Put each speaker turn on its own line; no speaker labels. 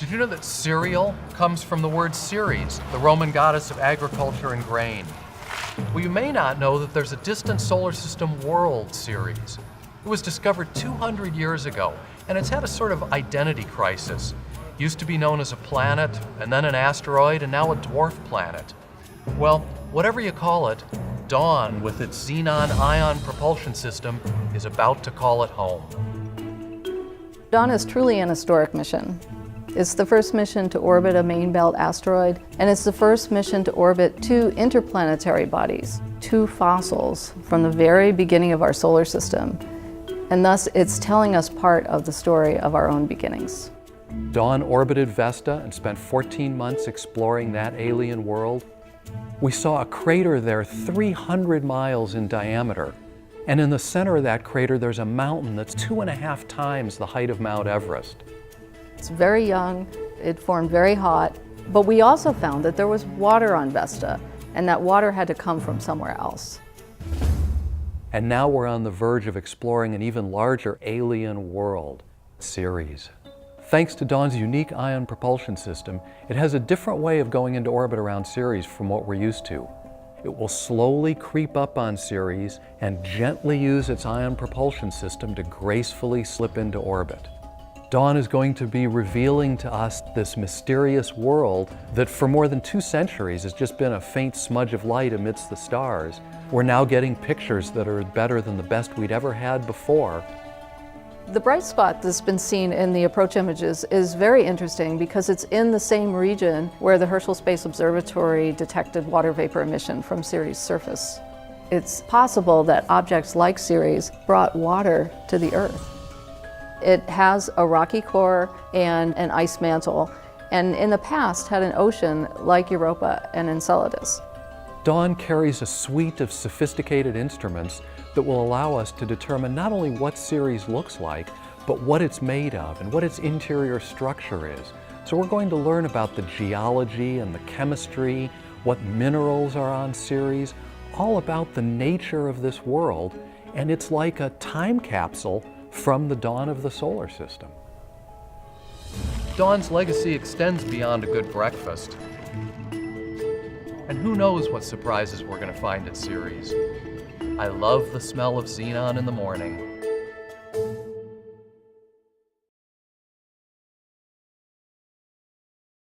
Did you know that cereal comes from the word Ceres, the Roman goddess of agriculture and grain? Well, you may not know that there's a distant solar system world, Ceres. It was discovered 200 years ago, and it's had a sort of identity crisis. Used to be known as a planet, and then an asteroid, and now a dwarf planet. Well, whatever you call it, Dawn, with its xenon ion propulsion system, is about to call it home.
Dawn is truly an historic mission. It's the first mission to orbit a main belt asteroid, and it's the first mission to orbit two interplanetary bodies, two fossils from the very beginning of our solar system. And thus, it's telling us part of the story of our own beginnings.
Dawn orbited Vesta and spent 14 months exploring that alien world. We saw a crater there 300 miles in diameter. And in the center of that crater, there's a mountain that's 2.5 times the height of Mount Everest.
It's very young, it formed very hot, but we also found that there was water on Vesta, and that water had to come from somewhere else.
And now we're on the verge of exploring an even larger alien world, Ceres. Thanks to Dawn's unique ion propulsion system, it has a different way of going into orbit around Ceres from what we're used to. It will slowly creep up on Ceres and gently use its ion propulsion system to gracefully slip into orbit. Dawn is going to be revealing to us this mysterious world that for more than 2 centuries has just been a faint smudge of light amidst the stars. We're now getting pictures that are better than the best we'd ever had before.
The bright spot that's been seen in the approach images is very interesting because it's in the same region where the Herschel Space Observatory detected water vapor emission from Ceres' surface. It's possible that objects like Ceres brought water to the Earth. It has a rocky core and an ice mantle, and in the past had an ocean like Europa and Enceladus.
Dawn carries a suite of sophisticated instruments that will allow us to determine not only what Ceres looks like, but what it's made of and what its interior structure is. So we're going to learn about the geology and the chemistry, what minerals are on Ceres, all about the nature of this world, and it's like a time capsule from the dawn of the solar system. Dawn's legacy extends beyond a good breakfast. And who knows what surprises we're going to find at Ceres. I love the smell of xenon in the morning.